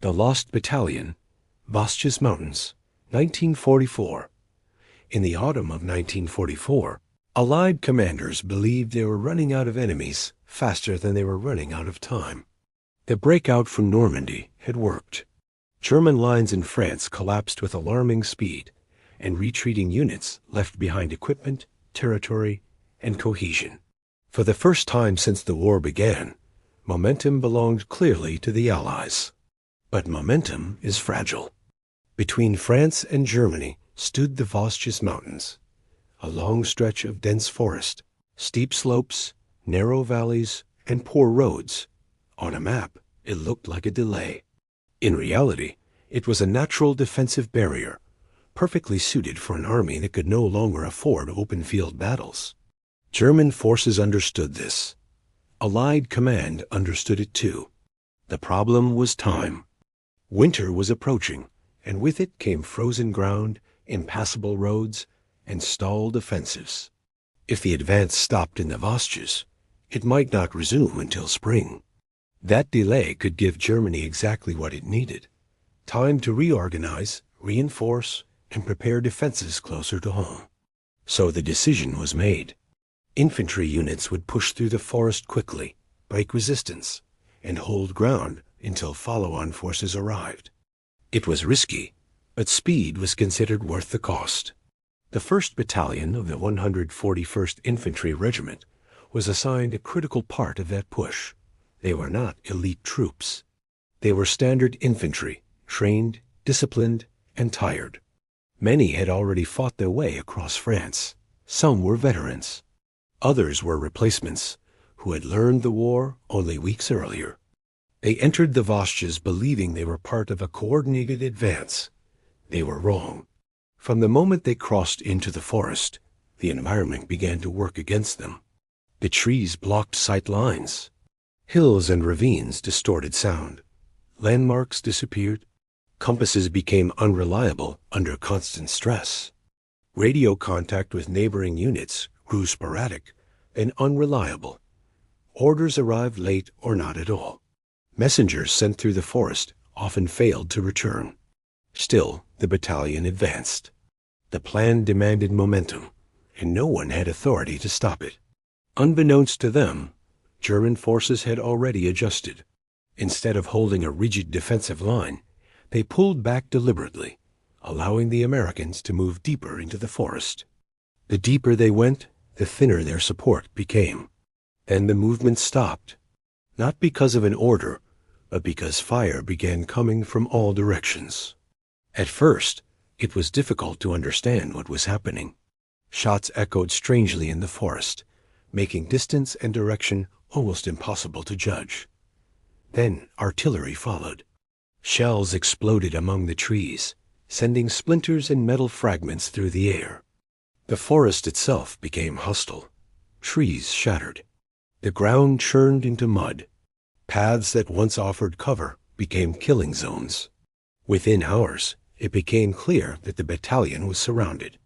The Lost Battalion, Vosges Mountains, 1944. In the autumn of 1944, Allied commanders believed they were running out of enemies faster than they were running out of time. The breakout from Normandy had worked. German lines in France collapsed with alarming speed, and retreating units left behind equipment, territory, and cohesion. For the first time since the war began, momentum belonged clearly to the Allies. But momentum is fragile. Between France and Germany stood the Vosges Mountains, a long stretch of dense forest, steep slopes, narrow valleys, and poor roads. On a map, it looked like a delay. In reality, it was a natural defensive barrier, perfectly suited for an army that could no longer afford open-field battles. German forces understood this. Allied command understood it too. The problem was time. Winter was approaching, and with it came frozen ground, impassable roads, and stalled offensives. If the advance stopped in the Vosges, it might not resume until spring. That delay could give Germany exactly what it needed: time to reorganize, reinforce, and prepare defenses closer to home. So the decision was made. Infantry units would push through the forest quickly, break resistance, and hold ground until follow-on forces arrived. It was risky, but speed was considered worth the cost. The 1st Battalion of the 141st Infantry Regiment was assigned a critical part of that push. They were not elite troops. They were standard infantry, trained, disciplined, and tired. Many had already fought their way across France. Some were veterans. Others were replacements who had learned the war only weeks earlier. They entered the Vosges believing they were part of a coordinated advance. They were wrong. From the moment they crossed into the forest, the environment began to work against them. The trees blocked sight lines. Hills and ravines distorted sound. Landmarks disappeared. Compasses became unreliable under constant stress. Radio contact with neighboring units grew sporadic and unreliable. Orders arrived late or not at all. Messengers sent through the forest often failed to return. Still, the battalion advanced. The plan demanded momentum, and no one had authority to stop it. Unbeknownst to them, German forces had already adjusted. Instead of holding a rigid defensive line, they pulled back deliberately, allowing the Americans to move deeper into the forest. The deeper they went, the thinner their support became. Then the movement stopped, not because of an order, but because fire began coming from all directions. At first, it was difficult to understand what was happening. Shots echoed strangely in the forest, making distance and direction almost impossible to judge. Then artillery followed. Shells exploded among the trees, sending splinters and metal fragments through the air. The forest itself became hostile. Trees shattered. The ground churned into mud. Paths that once offered cover became killing zones. Within hours, it became clear that the battalion was surrounded.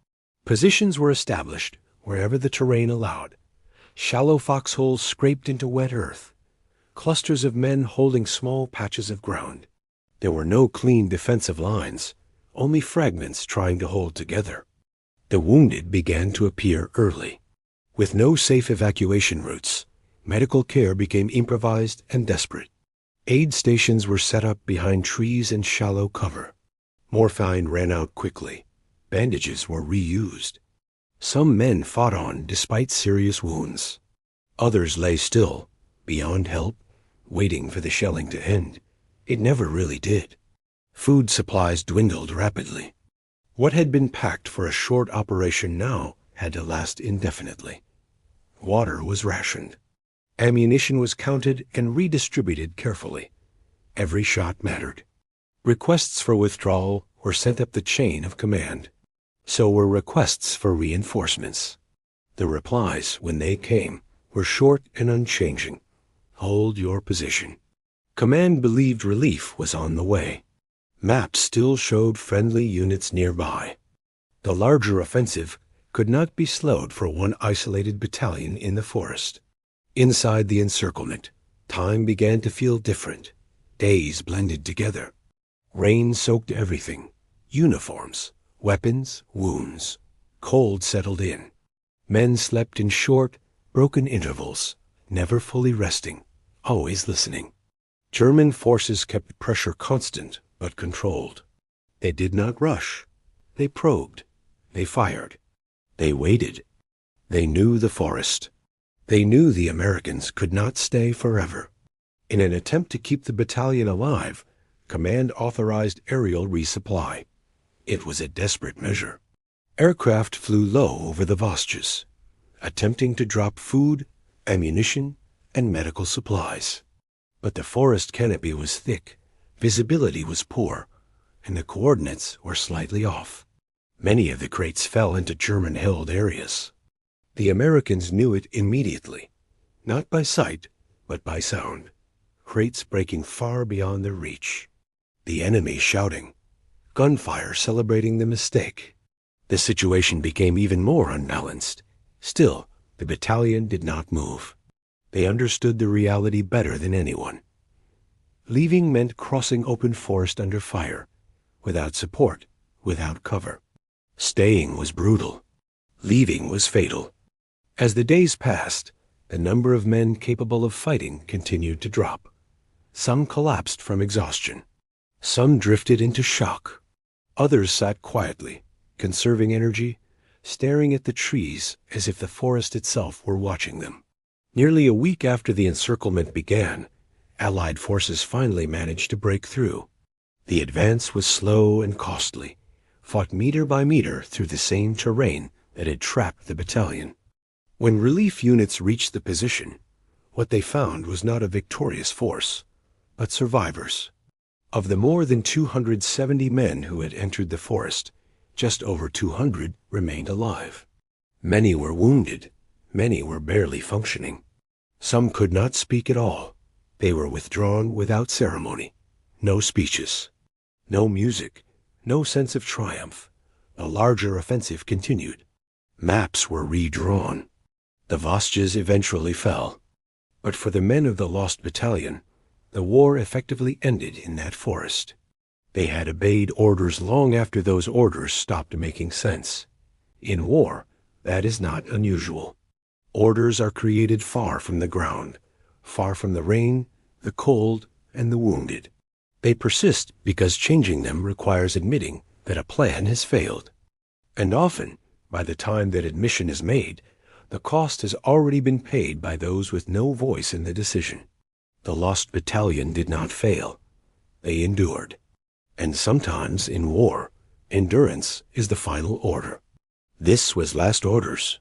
Positions were established wherever the terrain allowed. Shallow foxholes scraped into wet earth. Clusters of men holding small patches of ground. There were no clean defensive lines, only fragments trying to hold together. The wounded began to appear early. With no safe evacuation routes, medical care became improvised and desperate. Aid stations were set up behind trees and shallow cover. Morphine ran out quickly. Bandages were reused. Some men fought on despite serious wounds. Others lay still, beyond help, waiting for the shelling to end. It never really did. Food supplies dwindled rapidly. What had been packed for a short operation now had to last indefinitely. Water was rationed. Ammunition was counted and redistributed carefully. Every shot mattered. Requests for withdrawal were sent up the chain of command. So were requests for reinforcements. The replies, when they came, were short and unchanging. Hold your position. Command believed relief was on the way. Maps still showed friendly units nearby. The larger offensive could not be slowed for one isolated battalion in the forest. Inside the encirclement, time began to feel different. Days blended together. Rain soaked everything: uniforms, weapons, wounds. Cold settled in. Men slept in short, broken intervals, never fully resting, always listening. German forces kept pressure constant but controlled. They did not rush. They probed. They fired. They waited. They knew the forest. They knew the Americans could not stay forever. In an attempt to keep the battalion alive, Command authorized aerial resupply. It was a desperate measure. Aircraft flew low over the Vosges, attempting to drop food, ammunition, and medical supplies. But the forest canopy was thick, visibility was poor, and the coordinates were slightly off. Many of the crates fell into German-held areas. The Americans knew it immediately, not by sight, but by sound. Crates breaking far beyond their reach. The enemy shouting. Gunfire celebrating the mistake. The situation became even more unbalanced. Still, the battalion did not move. They understood the reality better than anyone. Leaving meant crossing open forest under fire, without support, without cover. Staying was brutal. Leaving was fatal. As the days passed, the number of men capable of fighting continued to drop. Some collapsed from exhaustion. Some drifted into shock. Others sat quietly, conserving energy, staring at the trees as if the forest itself were watching them. Nearly a week after the encirclement began, Allied forces finally managed to break through. The advance was slow and costly, fought meter by meter through the same terrain that had trapped the battalion. When relief units reached the position, what they found was not a victorious force, but survivors. Of the more than 270 men who had entered the forest, just over 200 remained alive. Many were wounded, many were barely functioning. Some could not speak at all. They were withdrawn without ceremony. No speeches, no music, no sense of triumph. The larger offensive continued. Maps were redrawn. The Vosges eventually fell. But for the men of the lost battalion, the war effectively ended in that forest. They had obeyed orders long after those orders stopped making sense. In war, that is not unusual. Orders are created far from the ground, far from the rain, the cold, and the wounded. They persist because changing them requires admitting that a plan has failed. And often, by the time that admission is made, the cost has already been paid by those with no voice in the decision. The lost battalion did not fail. They endured. And sometimes in war, endurance is the final order. This was last orders.